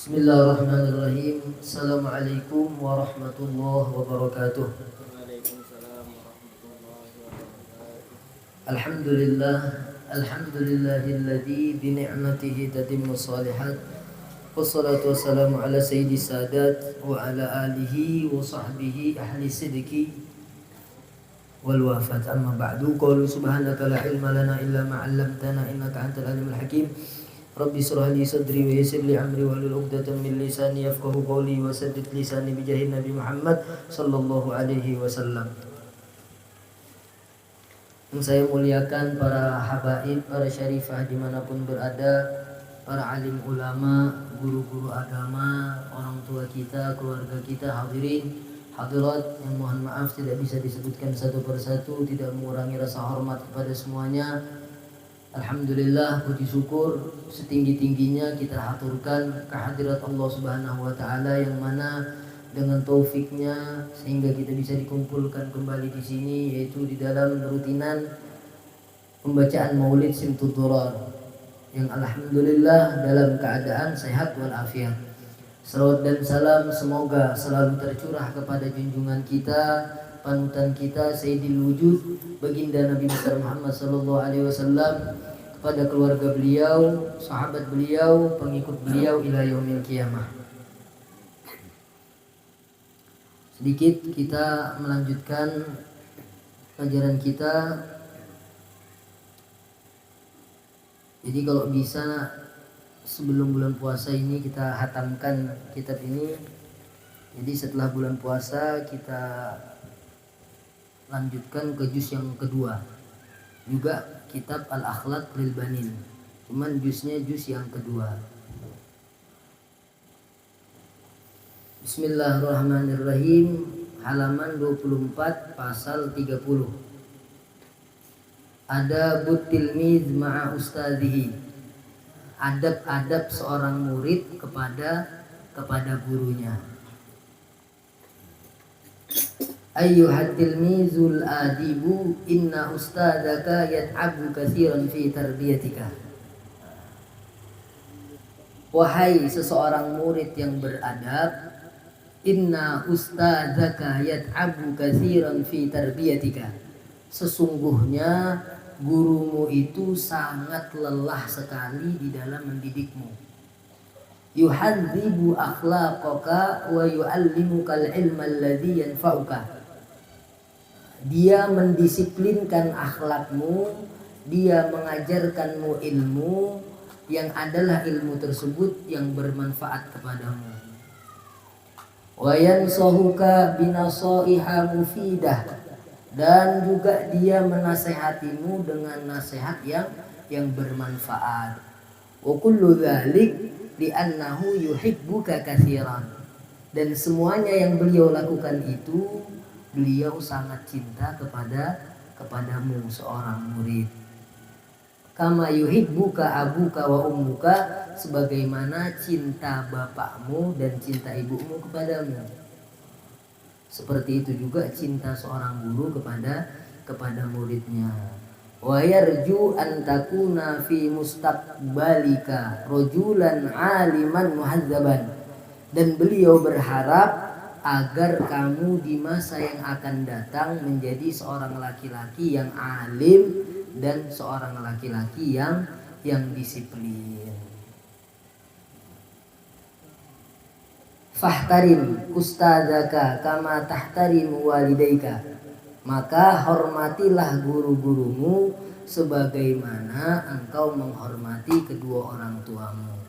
Bismillahirrahmanirrahim. Assalamualaikum warahmatullahi wabarakatuh. Waalaikumsalam warahmatullahi wabarakatuh. Alhamdulillah, alhamdulillahilladzi bi ni'matihi tatimmu shalihat. Wassalatu wassalamu ala sayyidi sadat wa ala alihi wa sahbihi ahli sidqi wal wafat. Amma ba'du, qalu subhanaka la ilma lana illa ma 'allamtana innaka antal alimul hakim. Rabbi shrah li sadri wa yassir li amri wahlul 'uqdatam min lisani yafqahu qawli wa saddid lisani bi jahi Nabi Muhammad sallallahu alaihi wasallam. Yang saya muliakan para habaib, para syarifah dimanapun berada, para alim ulama, guru-guru agama, orang tua kita, keluarga kita, hadirin, hadirat yang mohon maaf tidak bisa disebutkan satu persatu, tidak mengurangi rasa hormat kepada semuanya. Alhamdulillah, puji syukur setinggi-tingginya kita haturkan kehadirat Allah Subhanahu wa taala yang mana dengan taufiknya sehingga kita bisa dikumpulkan kembali di sini, yaitu di dalam rutinan pembacaan Maulid Simtud Durar yang alhamdulillah dalam keadaan sehat walafiat. Salawat dan salam semoga selalu tercurah kepada junjungan kita, panutan kita, Sayyidil Wujud, baginda Nabi besar Muhammad sallallahu alaihi wasallam, kepada keluarga beliau, sahabat beliau, pengikut beliau ila yaumil qiyamah. Sedikit kita melanjutkan pelajaran kita. Jadi kalau bisa sebelum bulan puasa ini kita hatamkan kitab ini. Jadi setelah bulan puasa kita lanjutkan ke juz yang kedua, juga kitab Al-Akhlaq lil Banin, cuman juznya juz yang kedua. Bismillahirrahmanirrahim. Halaman 24 pasal 30. Adabut tilmiz ma'a ustadzihi. Adab-adab seorang murid kepada gurunya. Ayyuhat tilmizul adibu inna ustadzaka yat'abu katsiran fi tarbiyatika. Wahai seseorang murid yang beradab, inna ustadzaka yat'abu katsiran fi tarbiyatika. Sesungguhnya gurumu itu sangat lelah sekali di dalam mendidikmu. Yuhadzibu akhlaqaka wa yu'allimukal ilma alladhi yanfa'uka. Dia mendisiplinkan akhlakmu, dia mengajarkanmu ilmu yang adalah ilmu tersebut yang bermanfaat kepadamu. Wa yansahuka binasaiha mufidah, dan juga dia menasehatimu dengan nasihat yang bermanfaat. Wa kullu dzalik li'annahu yuhibbuka katsiran. Dan semuanya yang beliau lakukan itu beliau sangat cinta kepadamu seorang murid. Kama yuhibbuka abuka wa ummuka, sebagaimana cinta bapakmu dan cinta ibumu kepadamu. Seperti itu juga cinta seorang guru kepada muridnya. Wa yarju an takuna fi mustaqbalika rajulan aliman muhadzaban. Dan beliau berharap agar kamu di masa yang akan datang menjadi seorang laki-laki yang alim dan seorang laki-laki yang disiplin. Fahtarim ustadzaka kama tahtarimu walidaika. Maka hormatilah guru-gurumu sebagaimana engkau menghormati kedua orang tuamu.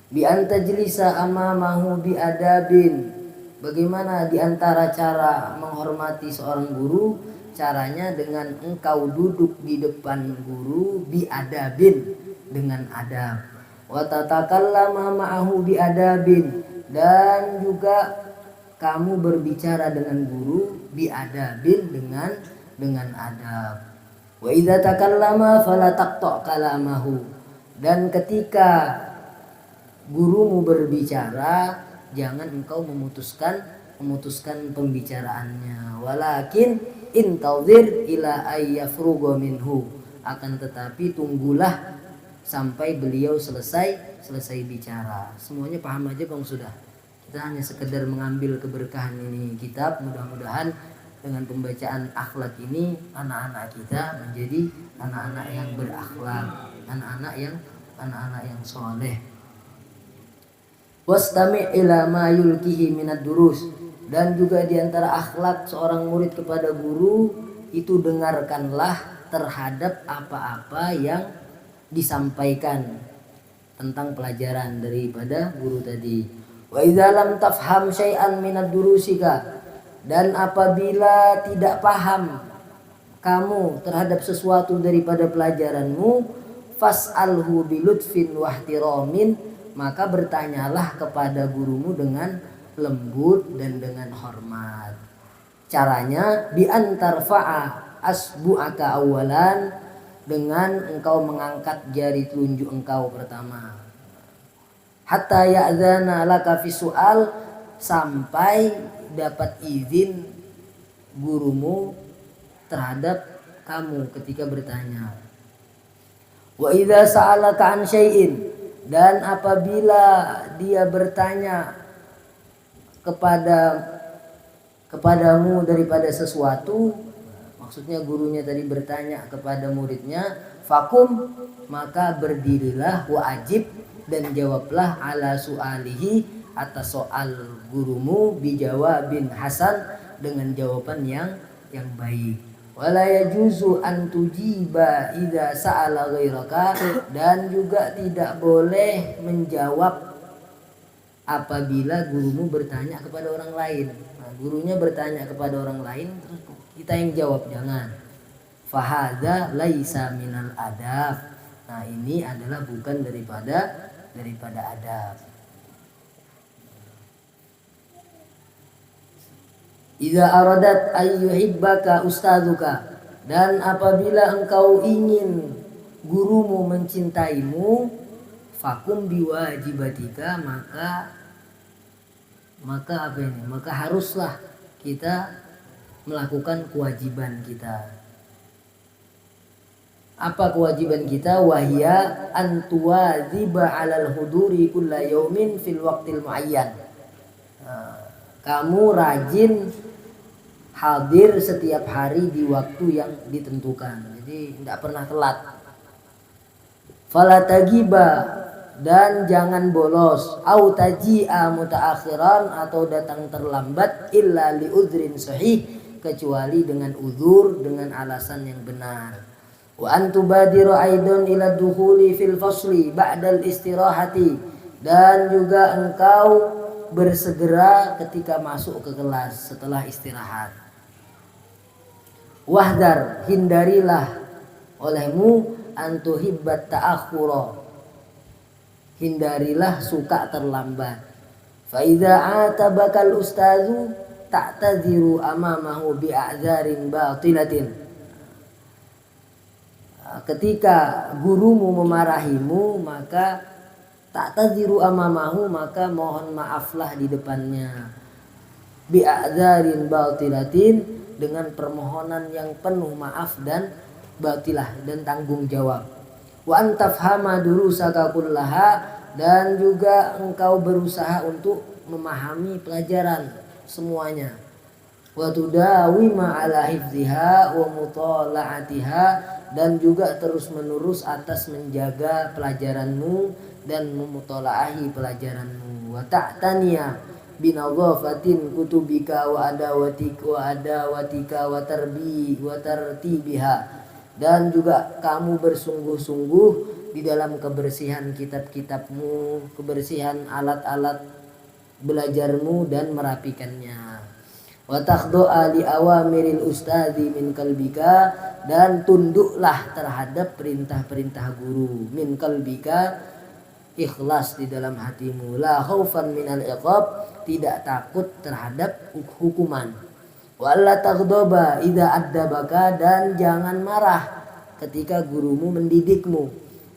Bi antajlisa amamahu bi adabin. Bagaimana diantara cara menghormati seorang guru? Caranya dengan engkau duduk di depan guru bi adabin, dengan adab. Wa tatakallama ma'ahu bi adabin, dan juga kamu berbicara dengan guru bi adabin, dengan adab. Wa idza takallama fala taqta' kalamahu, dan ketika gurumu berbicara jangan engkau memutuskan pembicaraannya. Walakin intadhir ila ayyafruga minhu, akan tetapi tunggulah sampai beliau selesai bicara. Semuanya paham aja Bang sudah. Kita hanya sekedar mengambil keberkahan ini kitab. Mudah-mudahan dengan pembacaan akhlak ini anak-anak kita menjadi anak-anak yang berakhlak, anak-anak yang soleh. Wastami' ila ma yulkihi minad durus. Dan juga diantara akhlak seorang murid kepada guru itu dengarkanlah terhadap apa-apa yang disampaikan tentang pelajaran daripada guru tadi. Wa idza lam tafham syai'an minad durusika, dan apabila tidak paham kamu terhadap sesuatu daripada pelajaranmu, fas'alhu bilutfin wahtiramin, maka bertanyalah kepada gurumu dengan lembut dan dengan hormat. Caranya bi antarfa'a asbu'aka awalan, dengan engkau mengangkat jari telunjuk engkau pertama. Hatta ya'zana laka fi su'al, sampai dapat izin gurumu terhadap kamu ketika bertanya. Wa idza sa'alaka an syai'in, dan apabila dia bertanya kepadamu daripada sesuatu, maksudnya gurunya tadi bertanya kepada muridnya, fakum, maka berdirilah, wajib, dan jawablah ala su'alihi, atas soal gurumu, bijawabin hasan, dengan jawaban yang baik. Wala yajuzu an tujiba idza sa'ala ghairaka, dan juga tidak boleh menjawab apabila gurumu bertanya kepada orang lain. Nah, gurunya bertanya kepada orang lain terus kita yang jawab, jangan. Fahadza laisa minal adab. Nah, ini adalah bukan daripada adab. Idza aradat ayyuhibbaka ustadzuka, dan apabila engkau ingin gurumu mencintaimu, fakum biwajibatika, maka apa ini? Maka haruslah kita melakukan kewajiban kita. Apa kewajiban kita? Wahya antuwaziba 'alal huduri kulla yaumin fil waqtil muayyan. Kamu rajin hadir setiap hari di waktu yang ditentukan. Jadi tidak pernah telat. Fala tagiba, dan jangan bolos. Au taji'a mutaakhiran, atau datang terlambat, illa li udhrin sahih, kecuali dengan uzur, dengan alasan yang benar. Wa antubadiru aidon ila dukhuli fil fasli ba'dal istirahati, dan juga engkau bersegera ketika masuk ke kelas setelah istirahat. Wahdar, hindarilah olehmu antuhibbat ta'akhura, hindarilah suka terlambat. Fa idza atabakal ustazu ta'tadziru amamahu bi'a'dzarin batilatin. Ketika gurumu memarahimu, maka ta'tadziru amamahu, maka mohon maaflah di depannya. Bi'a'dzarin batilatin, dengan permohonan yang penuh maaf dan batilah, dan tanggung jawab. Wa antafhama durusaka kullaha, dan juga engkau berusaha untuk memahami pelajaran semuanya. Wa tudawima ala hifdziha wa mutala'atiha, dan juga terus menerus atas menjaga pelajaranmu dan memutolaahi pelajaranmu. Wa ta'taniya binadhafatin kutubika wa adawatika wa tartibiha, dan juga kamu bersungguh-sungguh di dalam kebersihan kitab-kitabmu, kebersihan alat-alat belajarmu, dan merapikannya. Wa takhdu'a li awamiril ustadzi min qalbika, dan tunduklah terhadap perintah-perintah guru, min qalbika, ikhlas di dalam hatimu, la khaufan minal iqab, tidak takut terhadap hukuman. Wa alla taghdaba idza addabaka, dan jangan marah ketika gurumu mendidikmu.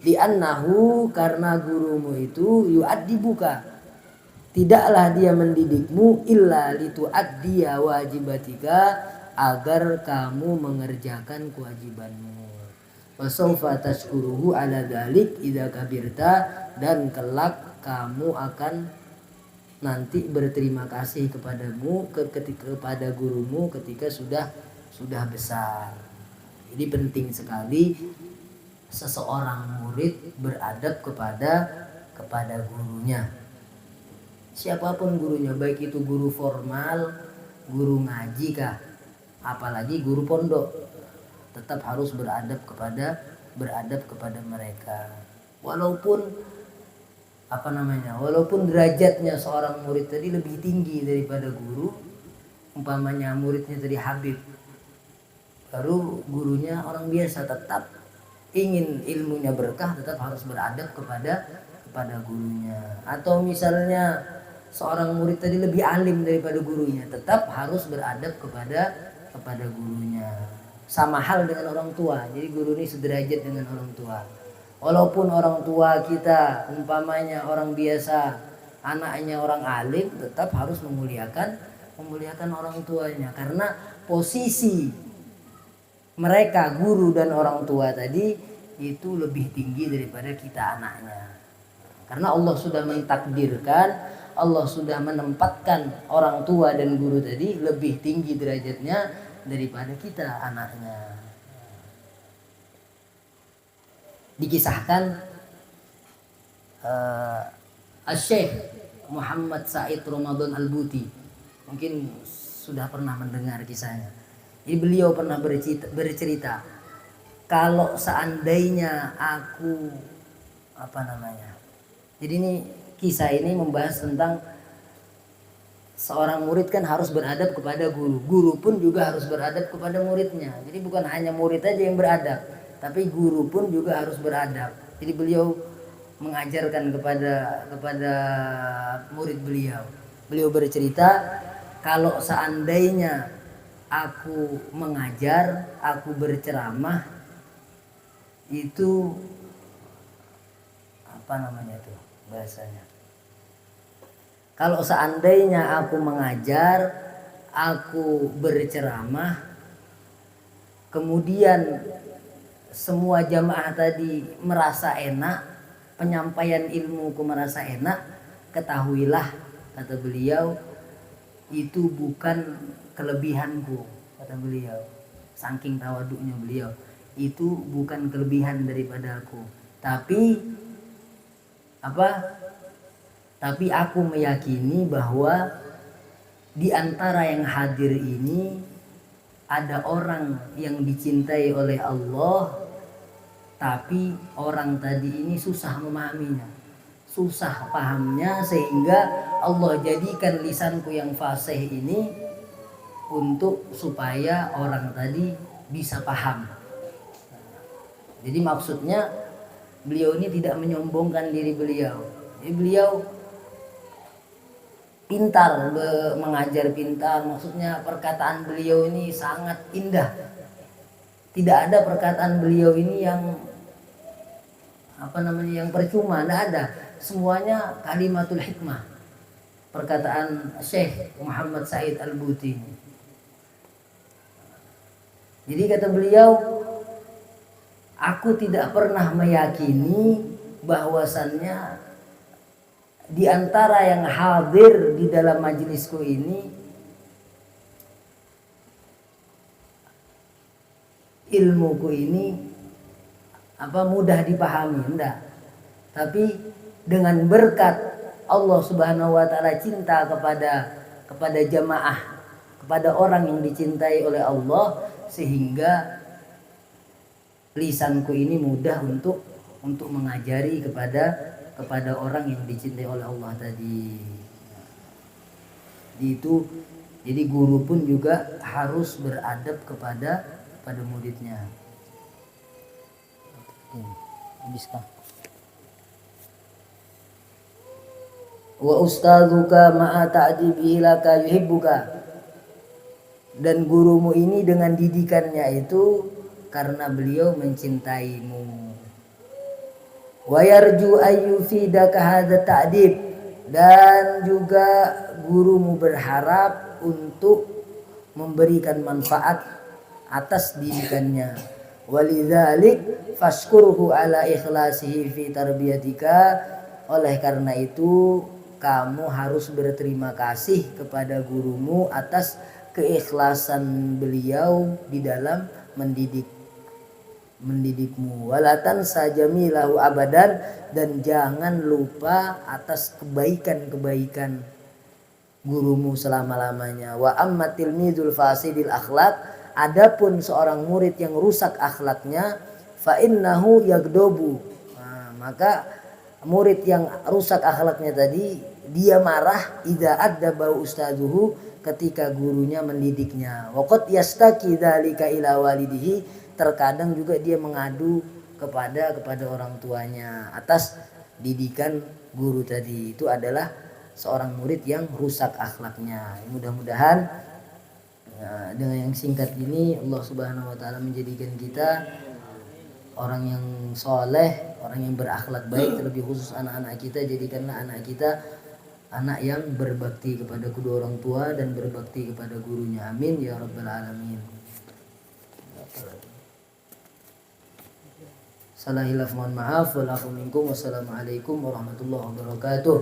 Li annahu, karena gurumu itu yu'addibuka, tidaklah dia mendidikmu illa litu'addiya wajibatika, agar kamu mengerjakan kewajibanmu. wa sawfa tashkuruhu ala dzalik idza kabirta, dan kelak kamu akan nanti berterima kasih kepada gurumu ketika sudah besar. Jadi penting sekali seseorang murid beradab kepada gurunya. Siapapun gurunya, baik itu guru formal, guru ngaji kah, apalagi guru pondok, tetap harus beradab kepada mereka. Walaupun derajatnya seorang murid tadi lebih tinggi daripada guru, umpamanya muridnya tadi habib, baru gurunya orang biasa, tetap ingin ilmunya berkah, tetap harus beradab kepada gurunya. Atau misalnya seorang murid tadi lebih alim daripada gurunya, tetap harus beradab kepada gurunya. Sama hal dengan orang tua. Jadi guru ini sederajat dengan orang tua. Walaupun orang tua kita umpamanya orang biasa, anaknya orang alim, tetap harus memuliakan orang tuanya, karena posisi mereka guru dan orang tua tadi itu lebih tinggi daripada kita anaknya. Karena Allah sudah mentakdirkan, Allah sudah menempatkan orang tua dan guru tadi lebih tinggi derajatnya daripada kita anaknya. Dikisahkan Syekh Muhammad Said Ramadan Al-Buti, mungkin sudah pernah mendengar kisahnya. Jadi beliau pernah bercerita, kalau seandainya aku jadi ini kisah ini membahas tentang seorang murid kan harus beradab kepada guru, guru pun juga harus beradab kepada muridnya. Jadi bukan hanya murid aja yang beradab, tapi guru pun juga harus beradab. Jadi beliau mengajarkan kepada murid beliau. Beliau bercerita, kalau seandainya aku mengajar, aku berceramah, itu bahasanya. Kalau seandainya aku mengajar, aku berceramah, kemudian semua jamaah tadi merasa enak, penyampaian ilmuku merasa enak, ketahuilah, kata beliau, itu bukan kelebihanku, kata beliau. Saking tawaduknya beliau, itu bukan kelebihan daripada aku, tapi aku meyakini bahwa di antara yang hadir ini ada orang yang dicintai oleh Allah, tapi orang tadi ini susah memahaminya, susah pahamnya, sehingga Allah jadikan lisanku yang fasih ini untuk supaya orang tadi bisa paham. Jadi maksudnya beliau ini tidak menyombongkan diri beliau. Jadi beliau pintar, mengajar pintar, maksudnya perkataan beliau ini sangat indah. Tidak ada perkataan beliau ini yang yang percuma, tidak ada. Semuanya kalimatul hikmah. Perkataan Syekh Muhammad Said Al-Buti. Jadi kata beliau, aku tidak pernah meyakini bahwasannya di antara yang hadir di dalam majelisku ini ilmuku ini mudah dipahami, enggak. Tapi dengan berkat Allah Subhanahu wa taala cinta kepada jamaah, kepada orang yang dicintai oleh Allah, sehingga lisanku ini mudah untuk mengajari kepada orang yang dicintai oleh Allah tadi. Jadi guru pun juga harus beradab kepada muridnya. Habiskah? Wa ustadzuka ma'a ta'dibihi laka yuhibbuka. Dan gurumu ini dengan didikannya itu karena beliau mencintaimu. Wa yarju ayyufidaka hadza ta'dib, dan juga gurumu berharap untuk memberikan manfaat atas didikannya. Walidzalik fashkurhu ala ikhlasihi fi tarbiyatika. Oleh karena itu kamu harus berterima kasih kepada gurumu atas keikhlasan beliau di dalam mendidikmu. Walatan sajamilahu abadan, dan jangan lupa atas kebaikan-kebaikan gurumu selama-lamanya. Wa amma tilmidul fasidil akhlaq, adapun seorang murid yang rusak akhlaknya, fa innahu yagdobu. Maka murid yang rusak akhlaknya tadi, dia marah idza addaba ustaduhu, ketika gurunya mendidiknya. Wa qad yastaki dzalika ila walidihi, terkadang juga dia mengadu kepada orang tuanya atas didikan guru tadi. Itu adalah seorang murid yang rusak akhlaknya. Mudah-mudahan dengan yang singkat ini Allah Subhanahu wa taala menjadikan kita orang yang soleh, orang yang berakhlak baik. Terlebih khusus anak-anak kita, jadikanlah anak kita anak yang berbakti kepada kedua orang tua dan berbakti kepada gurunya. Amin ya rabbal alamin. Salah hilaf mohon maaf. Wassalamualaikum warahmatullahi wabarakatuh.